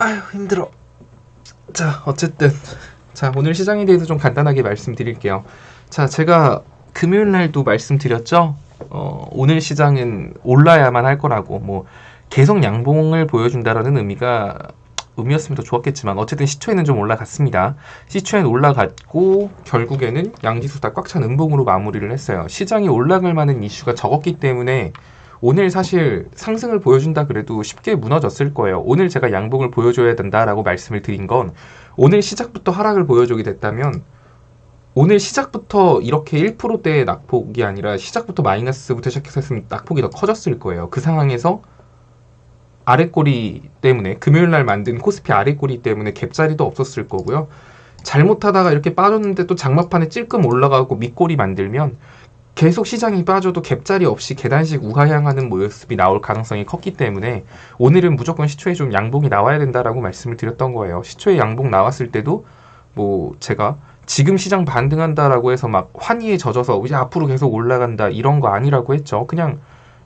아유, 힘들어. 자, 어쨌든. 자, 오늘 시장에 대해서 좀 간단하게 말씀드릴게요. 자, 제가 금요일 날도 말씀드렸죠? 오늘 시장은 올라야만 할 거라고, 뭐, 계속 양봉을 보여준다라는 의미였으면 더 좋았겠지만, 어쨌든 시초에는 좀 올라갔습니다. 시초에는 올라갔고, 결국에는 양지수 다 꽉 찬 음봉으로 마무리를 했어요. 시장이 올라갈 만한 이슈가 적었기 때문에, 오늘 사실 상승을 보여준다 그래도 쉽게 무너졌을 거예요. 오늘 제가 양봉을 보여줘야 된다라고 말씀을 드린 건 오늘 시작부터 하락을 보여주게 됐다면 오늘 시작부터 이렇게 1%대의 낙폭이 아니라 시작부터 마이너스부터 시작했으면 낙폭이 더 커졌을 거예요. 그 상황에서 아랫꼬리 때문에 금요일날 만든 코스피 아랫꼬리 때문에 갭자리도 없었을 거고요. 잘못하다가 이렇게 빠졌는데 또 장막판에 찔끔 올라가고 밑꼬리 만들면 계속 시장이 빠져도 갭자리 없이 계단식 우하향하는 모습이 나올 가능성이 컸기 때문에 오늘은 무조건 시초에 좀 양봉이 나와야 된다라고 말씀을 드렸던 거예요. 시초에 양봉 나왔을 때도 뭐 제가 지금 시장 반등한다라고 해서 막 환희에 젖어서 이제 앞으로 계속 올라간다 이런 거 아니라고 했죠. 그냥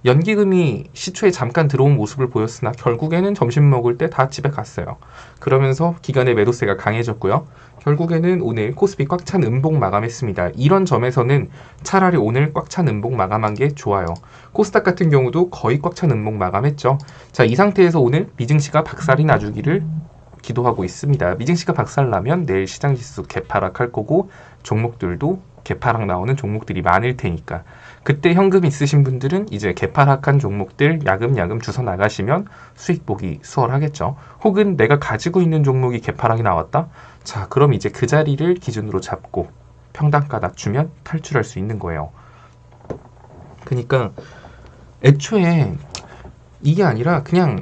연기금이 시초에 잠깐 들어온 모습을 보였으나 결국에는 점심 먹을 때 다 집에 갔어요. 그러면서 기관의 매도세가 강해졌고요. 결국에는 오늘 코스피 꽉 찬 음봉 마감했습니다. 이런 점에서는 차라리 오늘 꽉 찬 음봉 마감한 게 좋아요. 코스닥 같은 경우도 거의 꽉 찬 음봉 마감했죠. 자, 이 상태에서 오늘 미증시가 박살이 나주기를 기도하고 있습니다. 미증시가 박살나면 내일 시장지수 개파락할 거고 종목들도 개파락 나오는 종목들이 많을 테니까 그때 현금 있으신 분들은 이제 개파락한 종목들 야금야금 주워 나가시면 수익 보기 수월하겠죠. 혹은 내가 가지고 있는 종목이 개파락이 나왔다? 자, 그럼 이제 그 자리를 기준으로 잡고 평단가 낮추면 탈출할 수 있는 거예요. 그러니까 애초에 이게 아니라 그냥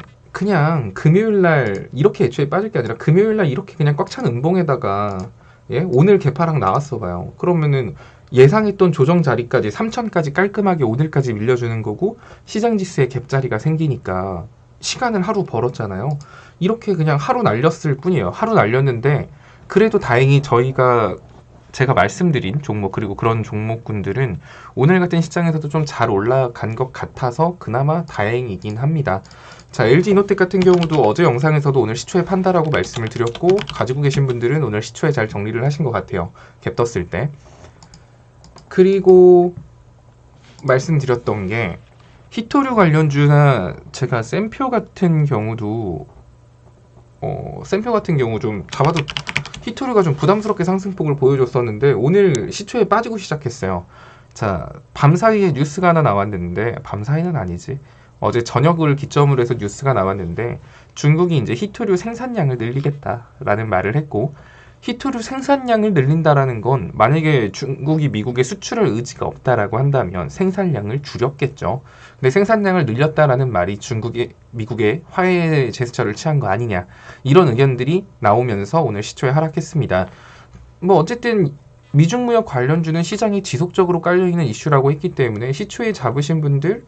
금요일날 이렇게 애초에 빠질 게 아니라 금요일날 이렇게 그냥 꽉 찬 음봉에다가 예? 오늘 개파락 나왔어 봐요. 그러면은 예상했던 조정 자리까지 3천까지 깔끔하게 오늘까지 밀려주는 거고 시장 지수에 갭자리가 생기니까 시간을 하루 벌었잖아요. 이렇게 그냥 하루 날렸을 뿐이에요. 하루 날렸는데 그래도 다행히 제가 말씀드린 종목 그리고 그런 종목군들은 오늘 같은 시장에서도 좀 잘 올라간 것 같아서 그나마 다행이긴 합니다. 자, LG이노텍 같은 경우도 어제 영상에서도 오늘 시초에 판다라고 말씀을 드렸고 가지고 계신 분들은 오늘 시초에 잘 정리를 하신 것 같아요. 갭 떴을 때. 그리고 말씀드렸던 게 히토류 관련주나 제가 샘표 같은 경우 좀 잡아도 히토류가 좀 부담스럽게 상승폭을 보여줬었는데 오늘 시초에 빠지고 시작했어요. 자, 밤사이에 뉴스가 하나 나왔는데 밤사이는 아니지. 어제 저녁을 기점으로 해서 뉴스가 나왔는데 중국이 이제 히토류 생산량을 늘리겠다라는 말을 했고 히토류 생산량을 늘린다라는 건 만약에 중국이 미국에 수출할 의지가 없다라고 한다면 생산량을 줄였겠죠. 근데 생산량을 늘렸다라는 말이 미국의 화해 제스처를 취한 거 아니냐 이런 의견들이 나오면서 오늘 시초에 하락했습니다. 뭐 어쨌든 미중무역 관련주는 시장이 지속적으로 깔려있는 이슈라고 했기 때문에 시초에 잡으신 분들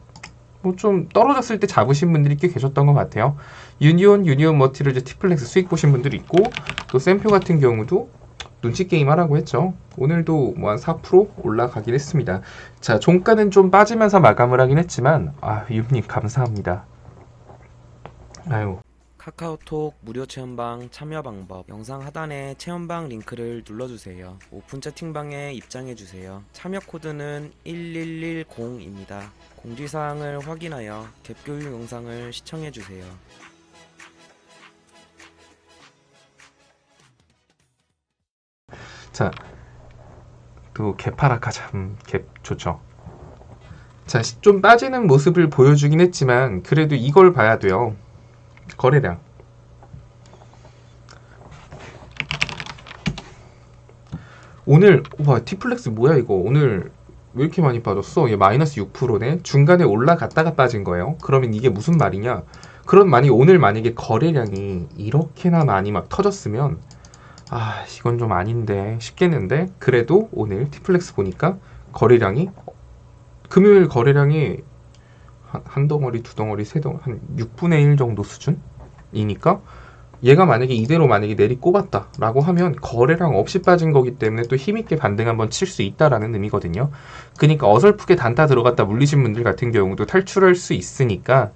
뭐 좀 떨어졌을 때 잡으신 분들이 꽤 계셨던 것 같아요. 유니온 머티리얼즈 티플렉스 수익 보신 분들이 있고 또 샘표 같은 경우도 눈치 게임 하라고 했죠. 오늘도 뭐 한 4% 올라가긴 했습니다. 자, 종가는 좀 빠지면서 마감을 하긴 했지만 유님 감사합니다. 아유. 카카오톡 무료 체험방 참여 방법 영상 하단에 체험방 링크를 눌러주세요. 오픈 채팅방에 입장해주세요. 참여 코드는 1110입니다. 공지사항을 확인하여 갭교육 영상을 시청해주세요. 자, 또 갭하락하자. 갭 좋죠. 자, 좀 빠지는 모습을 보여주긴 했지만 그래도 이걸 봐야 돼요. 거래량. 오늘 와 티플렉스 뭐야 이거 오늘 왜 이렇게 많이 빠졌어? 얘 마이너스 6%네. 중간에 올라갔다가 빠진 거예요. 그러면 이게 무슨 말이냐? 그럼 오늘 만약에 거래량이 이렇게나 많이 막 터졌으면 이건 좀 아닌데 싶겠는데 그래도 오늘 티플렉스 보니까 거래량이 금요일 거래량이 한 덩어리, 두 덩어리, 세 덩어리 한 6분의 1 정도 수준이니까 얘가 만약에 이대로 내리 꼽았다라고 하면 거래량 없이 빠진 거기 때문에 또 힘있게 반등 한번 칠 수 있다라는 의미거든요. 그러니까 어설프게 단타 들어갔다 물리신 분들 같은 경우도 탈출할 수 있으니까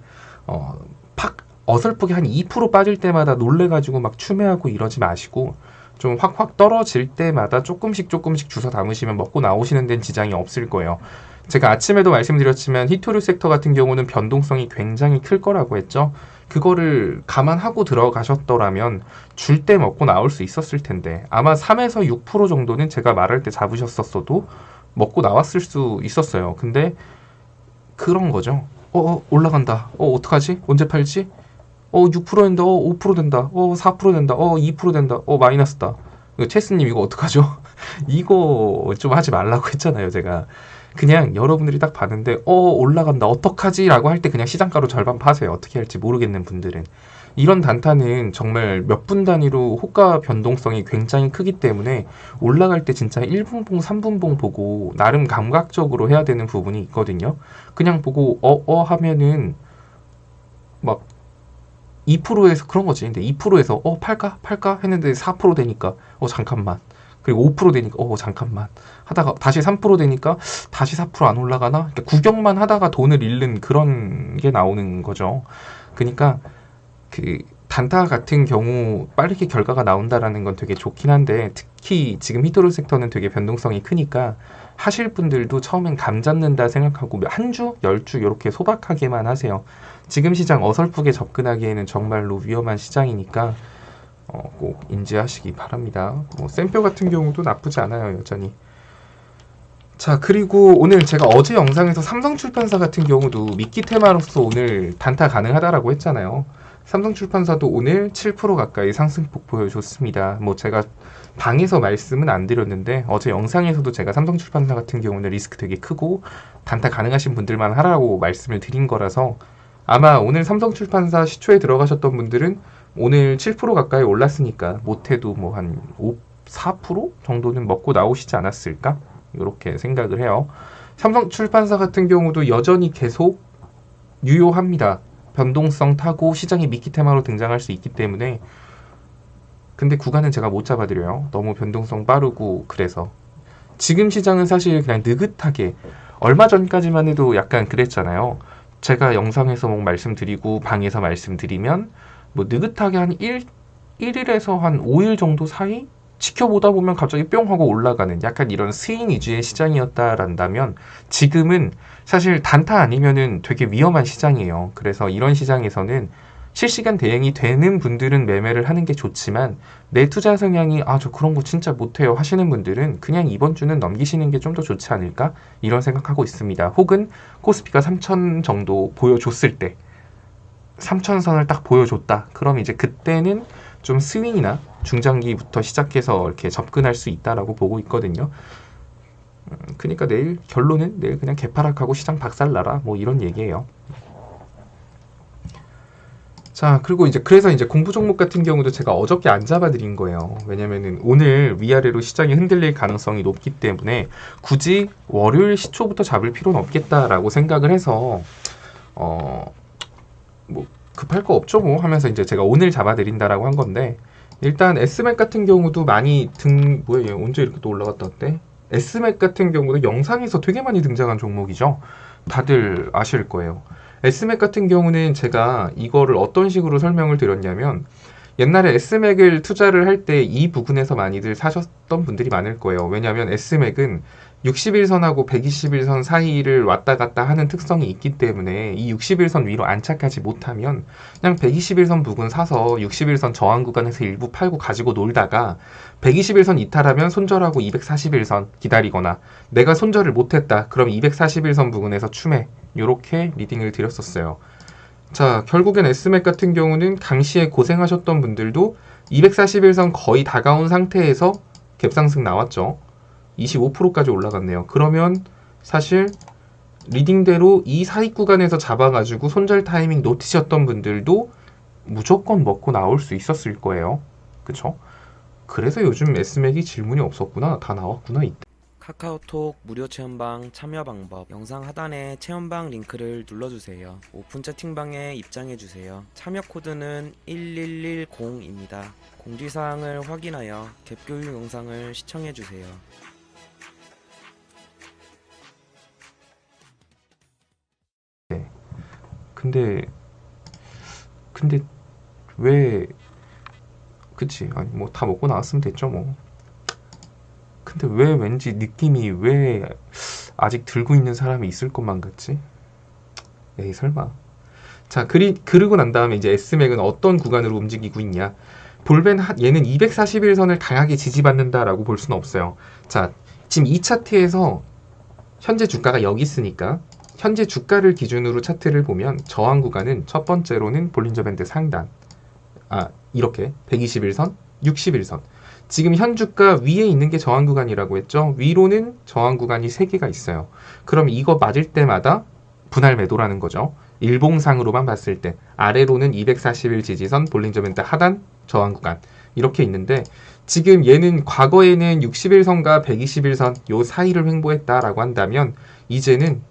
팍 어설프게 한 2% 빠질 때마다 놀래가지고 막 추매하고 이러지 마시고 좀 확확 떨어질 때마다 조금씩 주워 담으시면 먹고 나오시는 데는 지장이 없을 거예요. 제가 아침에도 말씀드렸지만 히토류 섹터 같은 경우는 변동성이 굉장히 클 거라고 했죠. 그거를 감안하고 들어가셨더라면 줄 때 먹고 나올 수 있었을 텐데 아마 3에서 6% 정도는 제가 말할 때 잡으셨었어도 먹고 나왔을 수 있었어요. 근데 그런 거죠. 올라간다. 어떡하지? 언제 팔지? 6% 된다. 5% 된다. 4% 된다. 2% 된다. 마이너스다. 체스님 이거 어떡하죠? 이거 좀 하지 말라고 했잖아요, 제가. 그냥 여러분들이 딱 봤는데 올라간다. 어떡하지? 라고 할 때 그냥 시장가로 절반 파세요. 어떻게 할지 모르겠는 분들은. 이런 단타는 정말 몇 분 단위로 호가 변동성이 굉장히 크기 때문에 올라갈 때 진짜 1분봉, 3분봉 보고 나름 감각적으로 해야 되는 부분이 있거든요. 그냥 보고 하면은 막 2%에서 그런 거지. 근데 2%에서 팔까 했는데 4% 되니까 잠깐만. 그리고 5% 되니까 잠깐만. 하다가 다시 3% 되니까 다시 4%안 올라가나? 그러니까 구경만 하다가 돈을 잃는 그런 게 나오는 거죠. 그러니까 그 단타 같은 경우 빠르게 결과가 나온다라는 건 되게 좋긴 한데 특히 지금 히토류 섹터는 되게 변동성이 크니까 하실 분들도 처음엔 감 잡는다 생각하고 한 주, 10주 이렇게 소박하게만 하세요. 지금 시장 어설프게 접근하기에는 정말로 위험한 시장이니까 꼭 인지하시기 바랍니다. 샘표 같은 경우도 나쁘지 않아요, 여전히. 자, 그리고 오늘 제가 어제 영상에서 삼성출판사 같은 경우도 미끼 테마로서 오늘 단타 가능하다라고 했잖아요. 삼성출판사도 오늘 7% 가까이 상승폭 보여줬습니다. 제가 방에서 말씀은 안 드렸는데 어제 영상에서도 제가 삼성출판사 같은 경우는 리스크 되게 크고 단타 가능하신 분들만 하라고 말씀을 드린 거라서 아마 오늘 삼성출판사 시초에 들어가셨던 분들은 오늘 7% 가까이 올랐으니까 못해도 한 4% 정도는 먹고 나오시지 않았을까? 이렇게 생각을 해요. 삼성출판사 같은 경우도 여전히 계속 유효합니다. 변동성 타고 시장의 미끼 테마로 등장할 수 있기 때문에 근데 구간은 제가 못 잡아드려요. 너무 변동성 빠르고 그래서 지금 시장은 사실 그냥 느긋하게 얼마 전까지만 해도 약간 그랬잖아요. 제가 영상에서 말씀드리고 방에서 말씀드리면 느긋하게 한 1일에서 한 5일 정도 사이 지켜보다 보면 갑자기 뿅 하고 올라가는 약간 이런 스윙 위주의 시장이었다란다면 지금은 사실 단타 아니면은 되게 위험한 시장이에요. 그래서 이런 시장에서는 실시간 대응이 되는 분들은 매매를 하는 게 좋지만 내 투자 성향이 저 그런 거 진짜 못해요 하시는 분들은 그냥 이번 주는 넘기시는 게 좀 더 좋지 않을까 이런 생각하고 있습니다. 혹은 코스피가 3,000 정도 보여줬을 때 3,000선을 딱 보여줬다. 그럼 이제 그때는 좀 스윙이나 중장기부터 시작해서 이렇게 접근할 수 있다라고 보고 있거든요. 그러니까 결론은 내일 그냥 개파락하고 시장 박살나라 이런 얘기예요. 자, 그리고 그래서 공부 종목 같은 경우도 제가 어저께 안 잡아드린 거예요. 왜냐면은 오늘 위아래로 시장이 흔들릴 가능성이 높기 때문에 굳이 월요일 시초부터 잡을 필요는 없겠다라고 생각을 해서 급할 거 없죠 하면서 제가 오늘 잡아드린다라고 한 건데 일단 S맥 같은 경우도 많이 얘 언제 이렇게 또 올라갔다 왔대? S맥 같은 경우도 영상에서 되게 많이 등장한 종목이죠. 다들 아실 거예요. S맥 같은 경우는 제가 이거를 어떤 식으로 설명을 드렸냐면 옛날에 S맥을 투자를 할 때 이 부분에서 많이들 사셨던 분들이 많을 거예요. 왜냐하면 S맥은 60일선하고 120일선 사이를 왔다 갔다 하는 특성이 있기 때문에 이 60일선 위로 안착하지 못하면 그냥 120일선 부근 사서 60일선 저항 구간에서 일부 팔고 가지고 놀다가 120일선 이탈하면 손절하고 240일선 기다리거나 내가 손절을 못했다. 그럼 241선 부근에서 추매 이렇게 리딩을 드렸었어요. 자, 결국엔 S맥 같은 경우는 당시에 고생하셨던 분들도 241선 거의 다가온 상태에서 갭상승 나왔죠. 25%까지 올라갔네요. 그러면 사실 리딩대로 이 사이 구간에서 잡아가지고 손절 타이밍 놓치셨던 분들도 무조건 먹고 나올 수 있었을 거예요. 그쵸? 그래서 요즘 S맥이 질문이 없었구나. 다 나왔구나. 카카오톡 무료 체험방 참여 방법 영상 하단에 체험방 링크를 눌러주세요. 오픈 채팅방에 입장해주세요. 참여 코드는 1110입니다. 공지사항을 확인하여 갭교육 영상을 시청해주세요. 근데 근데 왜 그치? 아니 뭐 다 먹고 나왔으면 됐죠 뭐. 근데 왜 왠지 느낌이 왜 아직 들고 있는 사람이 있을 것만 같지? 에이 설마. 자, 그러고 난 다음에 이제 S맥은 어떤 구간으로 움직이고 있냐? 얘는 241선을 강하게 지지받는다라고 볼 수는 없어요. 자, 지금 이 차트에서 현재 주가가 여기 있으니까 현재 주가를 기준으로 차트를 보면 저항 구간은 첫 번째로는 볼린저 밴드 상단. 이렇게 121선, 61선. 지금 현 주가 위에 있는 게 저항 구간이라고 했죠. 위로는 저항 구간이 3개가 있어요. 그럼 이거 맞을 때마다 분할 매도라는 거죠. 일봉상으로만 봤을 때 아래로는 241 지지선, 볼린저 밴드 하단, 저항 구간 이렇게 있는데 지금 얘는 과거에는 61선과 121선 요 사이를 횡보했다라고 한다면 이제는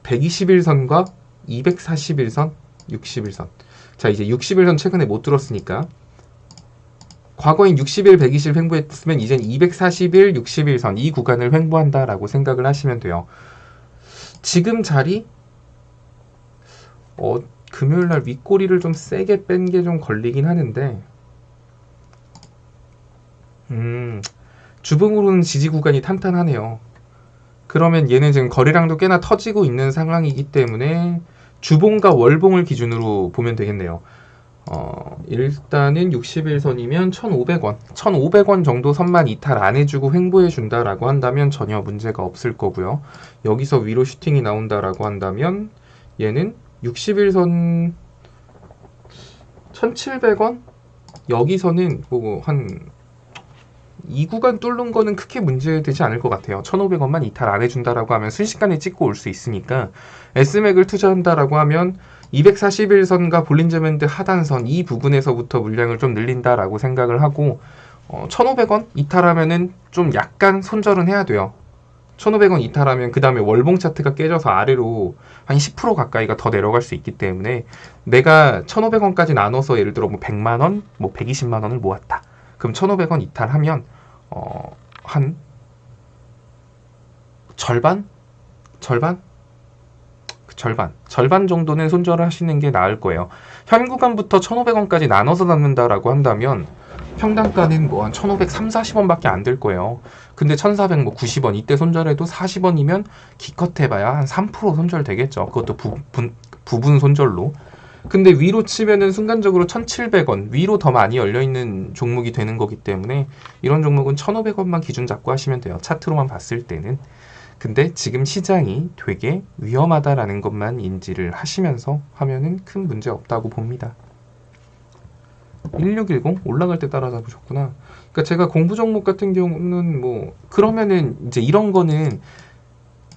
121선과 241선, 61선. 자, 이제 61선 최근에 못 들었으니까 과거엔 60일, 120일 횡보했으면 이젠 241, 61선 이 구간을 횡보한다라고 생각을 하시면 돼요. 지금 자리 금요일날 윗꼬리를 좀 세게 뺀 게 좀 걸리긴 하는데 주봉으로는 지지 구간이 탄탄하네요. 그러면 얘는 지금 거래량도 꽤나 터지고 있는 상황이기 때문에 주봉과 월봉을 기준으로 보면 되겠네요. 일단은 61선이면 1,500원. 1,500원 정도 선만 이탈 안 해주고 횡보해준다라고 한다면 전혀 문제가 없을 거고요. 여기서 위로 슈팅이 나온다라고 한다면 얘는 61선 1,700원? 여기서는 뭐 한 이 구간 뚫는 거는 크게 문제되지 않을 것 같아요. 1,500원만 이탈 안 해준다라고 하면 순식간에 찍고 올 수 있으니까 S맥을 투자한다라고 하면 241선과 볼린저 밴드 하단선 이 부분에서부터 물량을 좀 늘린다라고 생각을 하고 1,500원 이탈하면은 좀 약간 손절은 해야 돼요. 1,500원 이탈하면 그 다음에 월봉 차트가 깨져서 아래로 한 10% 가까이가 더 내려갈 수 있기 때문에 내가 1,500원까지 나눠서 예를 들어 뭐 100만원, 뭐 120만원을 모았다. 그럼 1,500원 이탈하면 한 절반 정도는 손절을 하시는 게 나을 거예요. 현 구간부터 1,500원까지 나눠서 잡는다라고 한다면 평단가는 뭐 한 1,530, 40원밖에 안 될 거예요. 근데 1,490원 이때 손절해도 40원이면 기껏 해봐야 한 3% 손절 되겠죠. 그것도 부분 손절로. 근데 위로 치면은 순간적으로 1,700원 위로 더 많이 열려있는 종목이 되는 거기 때문에 이런 종목은 1,500원만 기준 잡고 하시면 돼요. 차트로만 봤을 때는. 근데 지금 시장이 되게 위험하다라는 것만 인지를 하시면서 하면은 큰 문제 없다고 봅니다. 1610 올라갈 때 따라잡으셨구나. 그러니까 제가 공부 종목 같은 경우는 뭐 그러면은 이제 이런 거는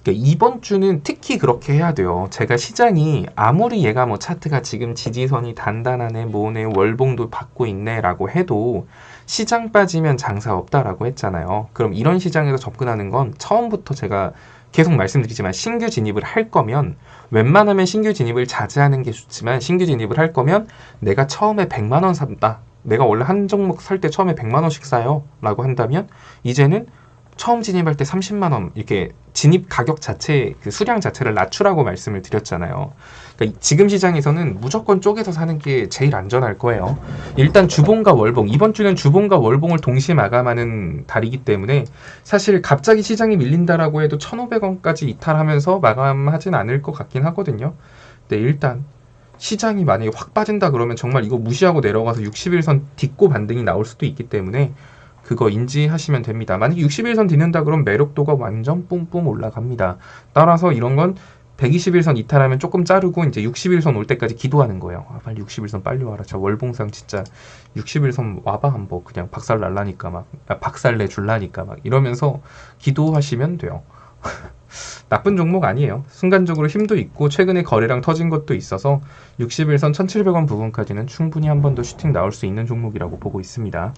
그러니까 이번 주는 특히 그렇게 해야 돼요. 제가 시장이 아무리 얘가 뭐 차트가 지금 지지선이 단단하네, 뭐네, 월봉도 받고 있네라고 해도 시장 빠지면 장사 없다라고 했잖아요. 그럼 이런 시장에서 접근하는 건 처음부터 제가 계속 말씀드리지만 신규 진입을 할 거면 웬만하면 신규 진입을 자제하는 게 좋지만 신규 진입을 할 거면 내가 처음에 100만 원 산다. 내가 원래 한 종목 살 때 처음에 100만 원씩 사요. 라고 한다면 이제는 처음 진입할 때 30만 원 이렇게 진입 가격 자체 그 수량 자체를 낮추라고 말씀을 드렸잖아요. 그러니까 지금 시장에서는 무조건 쪼개서 사는 게 제일 안전할 거예요. 일단 주봉과 월봉 이번 주는 주봉과 월봉을 동시에 마감하는 달이기 때문에 사실 갑자기 시장이 밀린다라고 해도 1,500원까지 이탈하면서 마감하진 않을 것 같긴 하거든요. 근데 일단 시장이 만약에 확 빠진다 그러면 정말 이거 무시하고 내려가서 61선 딛고 반등이 나올 수도 있기 때문에 그거 인지하시면 됩니다. 만약에 61선 딛는다 그러면 매력도가 완전 뿜뿜 올라갑니다. 따라서 이런 건 121선 이탈하면 조금 자르고 이제 61선 올 때까지 기도하는 거예요. 빨리 61선 빨리 와라. 저 월봉상 진짜 61선 와봐 한번 그냥 박살 날라니까 막 박살 내 줄라니까 막 이러면서 기도하시면 돼요. 나쁜 종목 아니에요. 순간적으로 힘도 있고 최근에 거래량 터진 것도 있어서 61선 1,700원 부분까지는 충분히 한 번 더 슈팅 나올 수 있는 종목이라고 보고 있습니다.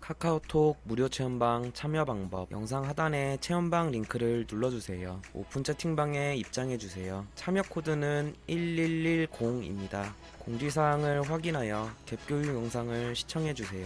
카카오톡 무료 체험방 참여 방법 영상 하단에 체험방 링크를 눌러주세요. 오픈 채팅방에 입장해주세요. 참여 코드는 1110입니다. 공지사항을 확인하여 갭 교육 영상을 시청해주세요.